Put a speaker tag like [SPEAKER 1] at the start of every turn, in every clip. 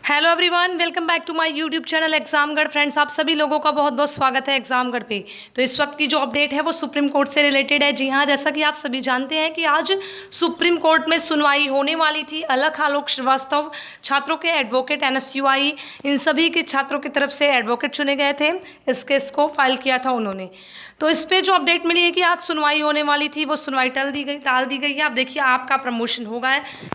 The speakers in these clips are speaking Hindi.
[SPEAKER 1] Hello everyone, welcome back to my YouTube channel Examgarh. Friends, आप सभी लोगों का बहुत बहुत स्वागत है एग्जामगढ़ पे। तो इस वक्त की जो अपडेट है वो सुप्रीम कोर्ट से रिलेटेड है। जी हाँ, जैसा कि आप सभी जानते हैं कि आज सुप्रीम कोर्ट में सुनवाई होने वाली थी। अलख आलोक श्रीवास्तव छात्रों के एडवोकेट, एनएसयूआई, इन सभी के छात्रों की तरफ से एडवोकेट चुने गए थे। इस केस को फाइल किया था उन्होंने। तो इस पर जो अपडेट मिली है कि आज सुनवाई होने वाली थी, वो सुनवाई टाल दी गई है। आप देखिए, आपका प्रमोशन होगा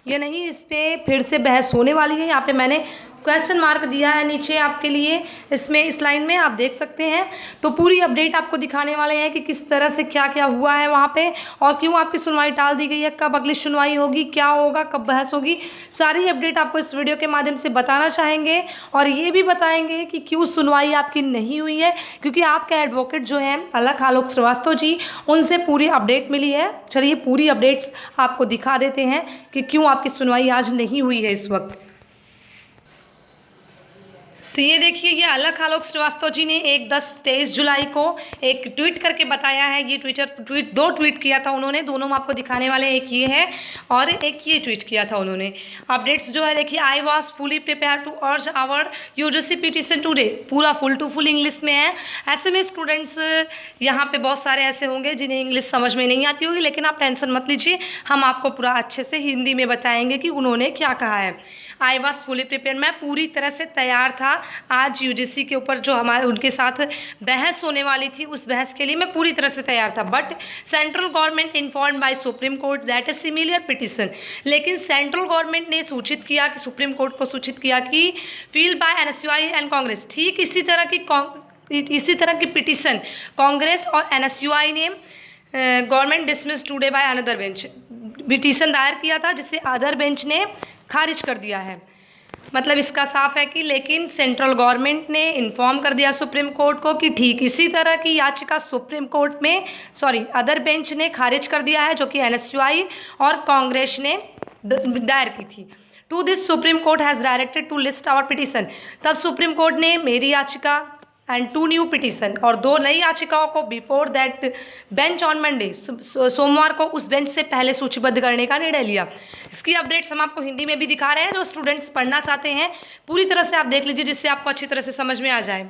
[SPEAKER 1] या नहीं, इस पर फिर से बहस होने वाली है। यहाँ पे मैंने क्वेश्चन मार्क दिया है नीचे आपके लिए, इसमें इस लाइन में आप देख सकते हैं। तो पूरी अपडेट आपको दिखाने वाले हैं कि किस तरह से क्या क्या हुआ है वहाँ पे, और क्यों आपकी सुनवाई टाल दी गई है, कब अगली सुनवाई होगी, क्या होगा, कब बहस होगी। सारी अपडेट आपको इस वीडियो के माध्यम से बताना चाहेंगे। और ये भी बताएंगे कि क्यों सुनवाई आपकी नहीं हुई है, क्योंकि आपके एडवोकेट जो हैं अलख आलोक श्रीवास्तव जी, उनसे पूरी अपडेट मिली है। चलिए पूरी अपडेट्स आपको दिखा देते हैं कि क्यों आपकी सुनवाई आज नहीं हुई है इस वक्त। तो ये देखिए, ये अलख आलोक श्रीवास्तव जी ने 23 जुलाई को एक ट्वीट करके बताया है। ये दो ट्वीट किया था उन्होंने, दोनों आपको दिखाने वाले हैं। एक ये है और एक ये ट्वीट किया था उन्होंने। अपडेट्स जो है देखिए, I was fully prepare to urge our UGC petition today. पूरा फुल टू फुल इंग्लिश में है। ऐसे में स्टूडेंट्स यहाँ पे बहुत सारे ऐसे होंगे जिन्हें इंग्लिश समझ में नहीं आती होगी, लेकिन आप टेंशन मत लीजिए, हम आपको पूरा अच्छे से हिंदी में बताएंगे कि उन्होंने क्या कहा है। आई वॉज फुली प्रिपेयर, मैं पूरी तरह से तैयार था। आज यूजीसी के ऊपर जो हमारे उनके साथ बहस होने वाली थी, उस बहस के लिए मैं पूरी तरह से तैयार था। But central government informed by Supreme Court that is similar petition. लेकिन सेंट्रल गवर्नमेंट ने सूचित किया कि सुप्रीम कोर्ट को सूचित किया कि filed by NSUI and Congress, ठीक इसी तरह की पिटिशन कांग्रेस और एनएसयूआई ने government dismiss today by another bench, petition दायर किया था जिसे अदर बेंच ने खारिज कर दिया है। मतलब इसका साफ है कि लेकिन सेंट्रल गवर्नमेंट ने इन्फॉर्म कर दिया सुप्रीम कोर्ट को कि ठीक इसी तरह की याचिका सुप्रीम कोर्ट में अदर बेंच ने खारिज कर दिया है, जो कि एनएसयूआई और कांग्रेस ने दायर की थी। To this Supreme Court has directed to list our petition. तब सुप्रीम कोर्ट ने मेरी याचिका एंड 2 न्यू पिटिशन और 2 नई याचिकाओं को before that bench on Monday, सोमवार को उस बेंच से पहले सूचीबद्ध करने का निर्णय लिया। इसकी अपडेट्स हम आपको हिंदी में भी दिखा रहे हैं। जो स्टूडेंट्स पढ़ना चाहते हैं पूरी तरह से आप देख लीजिए, जिससे आपको अच्छी तरह से समझ में आ जाए।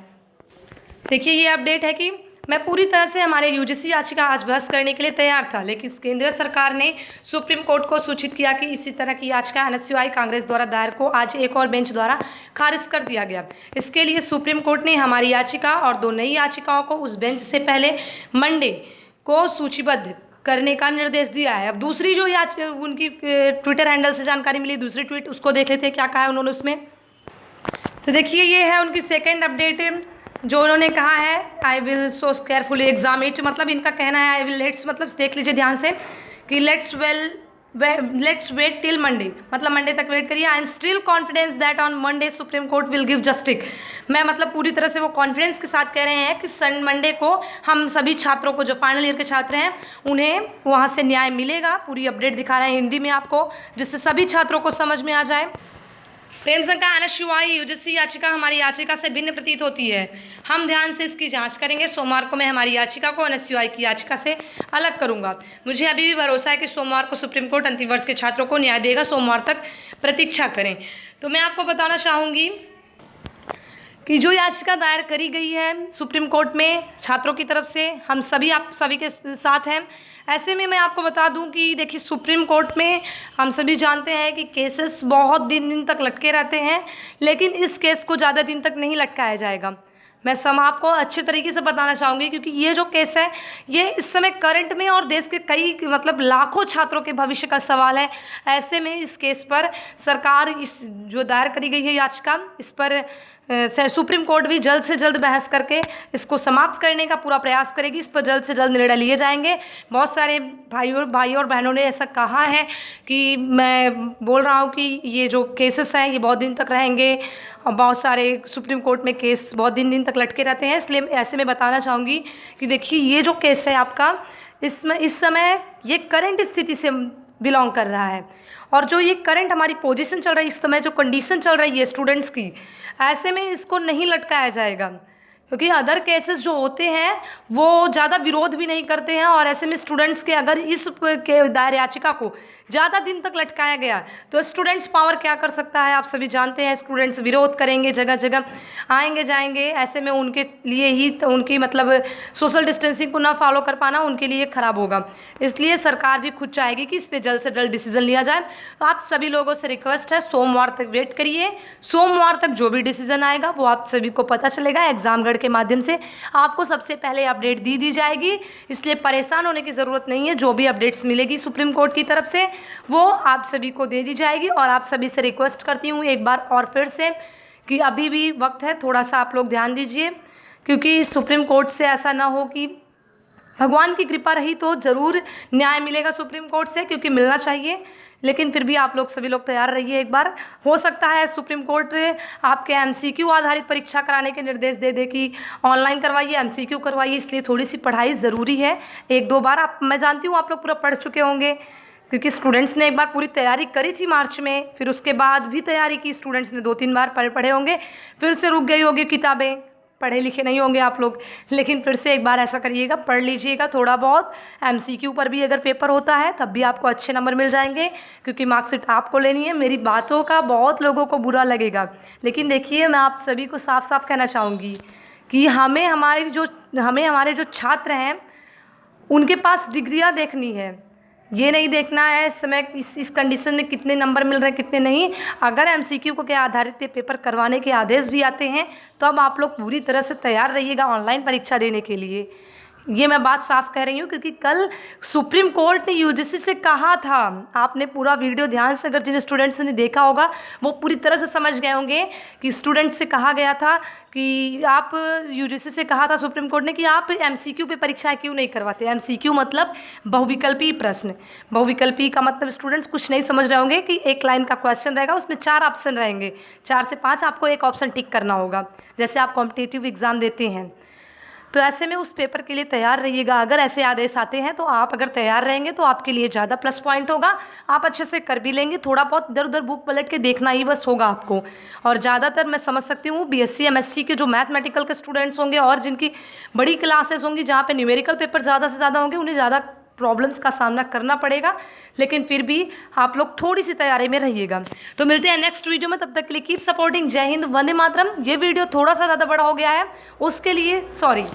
[SPEAKER 1] देखिए, ये अपडेट है कि मैं पूरी तरह से हमारे यूजीसी याचिका आज बहस करने के लिए तैयार था, लेकिन केंद्र सरकार ने सुप्रीम कोर्ट को सूचित किया कि इसी तरह की याचिका एनएसयूआई कांग्रेस द्वारा दायर को आज एक और बेंच द्वारा खारिज कर दिया गया। इसके लिए सुप्रीम कोर्ट ने हमारी याचिका और 2 नई याचिकाओं को उस बेंच से पहले मंडे को सूचीबद्ध करने का निर्देश दिया है। अब दूसरी जो उनकी ट्विटर हैंडल से जानकारी मिली, दूसरी ट्वीट, उसको देख लेते हैं क्या कहा है उन्होंने उसमें। तो देखिए, ये है उनकी सेकेंड अपडेट जो उन्होंने कहा है, I will so carefully exam it. मतलब इनका कहना है आई विल लेट्स, मतलब देख लीजिए ध्यान से कि लेट्स वेट टिल मंडे, मतलब मंडे तक वेट करिए। I am still confidence that on Monday supreme court will give justice. मैं मतलब पूरी तरह से वो कॉन्फिडेंस के साथ कह रहे हैं कि मंडे को हम सभी छात्रों को, जो फाइनल ईयर के छात्र हैं, उन्हें वहाँ से न्याय मिलेगा। पूरी अपडेट दिखा रहे हैं हिंदी में आपको, जिससे सभी छात्रों को समझ में आ जाए। प्रेम शंका एनएसयूआई यूजीसी याचिका हमारी याचिका से भिन्न प्रतीत होती है। हम ध्यान से इसकी जांच करेंगे। सोमवार को मैं हमारी याचिका को एनएसयूआई की याचिका से अलग करूंगा। मुझे अभी भी भरोसा है कि सोमवार को सुप्रीम कोर्ट अंतिम वर्ष के छात्रों को न्याय देगा। सोमवार तक प्रतीक्षा करें। तो मैं आपको बताना चाहूँगी कि जो याचिका दायर करी गई है सुप्रीम कोर्ट में छात्रों की तरफ से, हम सभी आप सभी के साथ हैं। ऐसे में मैं आपको बता दूं कि देखिए, सुप्रीम कोर्ट में हम सभी जानते हैं कि केसेस बहुत दिन तक लटके रहते हैं, लेकिन इस केस को ज़्यादा दिन तक नहीं लटकाया जाएगा। मैं आपको अच्छे तरीके से बताना चाहूँगी, क्योंकि ये जो केस है ये इस समय करंट में और देश के कई मतलब लाखों छात्रों के भविष्य का सवाल है। ऐसे में इस केस पर सरकार, इस जो दायर करी गई है याचिका, इस पर सुप्रीम कोर्ट भी जल्द से जल्द बहस करके इसको समाप्त करने का पूरा प्रयास करेगी। इस पर जल्द से जल्द निर्णय लिए जाएंगे। बहुत सारे भाई और बहनों ने ऐसा कहा है कि मैं बोल रहा हूँ कि ये जो केसेस हैं ये बहुत दिन तक रहेंगे, और बहुत सारे सुप्रीम कोर्ट में केस बहुत दिन तक लटके रहते हैं। इसलिए ऐसे में बताना चाहूँगी कि देखिए, ये जो केस है आपका, इसमें इस समय ये करंट स्थिति से बिलोंग कर रहा है, और जो ये करंट हमारी पोजीशन चल रही है इस समय, जो कंडीशन चल रही है स्टूडेंट्स की, ऐसे में इसको नहीं लटकाया जाएगा। क्योंकि अदर केसेस जो होते हैं वो ज़्यादा विरोध भी नहीं करते हैं, और ऐसे में स्टूडेंट्स के अगर इस के दायर याचिका को ज़्यादा दिन तक लटकाया गया तो स्टूडेंट्स पावर क्या कर सकता है, आप सभी जानते हैं। स्टूडेंट्स विरोध करेंगे, जगह जगह आएंगे जाएंगे। ऐसे में उनके लिए ही तो उनकी मतलब सोशल डिस्टेंसिंग को ना फॉलो कर पाना उनके लिए ख़राब होगा। इसलिए सरकार भी खुद चाहेगी कि इस पर जल्द से जल्द डिसीजन लिया जाए। तो आप सभी लोगों से रिक्वेस्ट है, सोमवार तक वेट करिए। सोमवार तक जो भी डिसीजन आएगा वो आप सभी को पता चलेगा। एग्जामगढ़ के माध्यम से आपको सबसे पहले अपडेट दी जाएगी, इसलिए परेशान होने की ज़रूरत नहीं है। जो भी अपडेट्स मिलेगी सुप्रीम कोर्ट की तरफ से वो आप सभी को दे दी जाएगी। और आप सभी से रिक्वेस्ट करती हूँ एक बार और फिर से कि अभी भी वक्त है, थोड़ा सा आप लोग ध्यान दीजिए, क्योंकि सुप्रीम कोर्ट से ऐसा ना हो कि भगवान की कृपा रही तो ज़रूर न्याय मिलेगा सुप्रीम कोर्ट से, क्योंकि मिलना चाहिए। लेकिन फिर भी आप लोग सभी लोग तैयार रहिए। एक बार हो सकता है सुप्रीम कोर्ट आपके एमसीक्यू आधारित परीक्षा कराने के निर्देश दे दे कि ऑनलाइन करवाइए, एमसीक्यू करवाइए। इसलिए थोड़ी सी पढ़ाई ज़रूरी है। एक दो बार आप, मैं जानती हूँ आप लोग पूरा पढ़ चुके होंगे, क्योंकि स्टूडेंट्स ने एक बार पूरी तैयारी करी थी मार्च में, फिर उसके बाद भी तैयारी की स्टूडेंट्स ने, 2-3 बार पढ़े होंगे, फिर से रुक गई होगी किताबें, पढ़े लिखे नहीं होंगे आप लोग। लेकिन फिर से एक बार ऐसा करिएगा, पढ़ लीजिएगा थोड़ा बहुत। एमसीक्यू पर भी अगर पेपर होता है तब भी आपको अच्छे नंबर मिल जाएंगे, क्योंकि मार्कशीट आपको लेनी है। मेरी बातों का बहुत लोगों को बुरा लगेगा, लेकिन देखिए मैं आप सभी को साफ साफ कहना चाहूँगी कि हमें हमारे जो छात्र हैं उनके पास डिग्रियाँ देखनी है, ये नहीं देखना है इस समय इस कंडीशन में कितने नंबर मिल रहे हैं कितने नहीं। अगर एमसीक्यू को के आधारित पे पेपर करवाने के आदेश भी आते हैं तो अब आप लोग पूरी तरह से तैयार रहिएगा ऑनलाइन परीक्षा देने के लिए। ये मैं बात साफ कह रही हूँ, क्योंकि कल सुप्रीम कोर्ट ने यूजीसी से कहा था, आपने पूरा वीडियो ध्यान से अगर जिन स्टूडेंट्स ने देखा होगा वो पूरी तरह से समझ गए होंगे कि स्टूडेंट से कहा गया था कि आप, यूजीसी से कहा था सुप्रीम कोर्ट ने कि आप एमसीक्यू पे परीक्षा क्यों नहीं करवाते। एमसीक्यू मतलब बहुविकल्पी प्रश्न। बहुविकल्पी का मतलब स्टूडेंट्स कुछ नहीं समझ रहे होंगे कि एक लाइन का क्वेश्चन रहेगा, उसमें 4 ऑप्शन रहेंगे, 4 से 5 आपको एक ऑप्शन टिक करना होगा, जैसे आप कॉम्पिटिटिव एग्ज़ाम देते हैं। तो ऐसे में उस पेपर के लिए तैयार रहिएगा। अगर ऐसे आदेश आते हैं तो आप अगर तैयार रहेंगे तो आपके लिए ज़्यादा प्लस पॉइंट होगा, आप अच्छे से कर भी लेंगे। थोड़ा बहुत इधर उधर बुक पलट के देखना ही बस होगा आपको। और ज़्यादातर मैं समझ सकती हूँ बीएससी एमएससी के जो मैथमेटिकल के स्टूडेंट्स होंगे और जिनकी बड़ी क्लासेस होंगी जहाँ पे न्यूमेरिकल पेपर ज़्यादा से ज़्यादा होंगे, उन्हें ज़्यादा प्रॉब्लम्स का सामना करना पड़ेगा। लेकिन फिर भी आप लोग थोड़ी सी तैयारी में रहिएगा। तो मिलते हैं नेक्स्ट वीडियो में, तब तक के लिए कीप सपोर्टिंग। जय हिंद, वंदे मातरम। ये वीडियो थोड़ा सा ज़्यादा बड़ा हो गया है, उसके लिए सॉरी।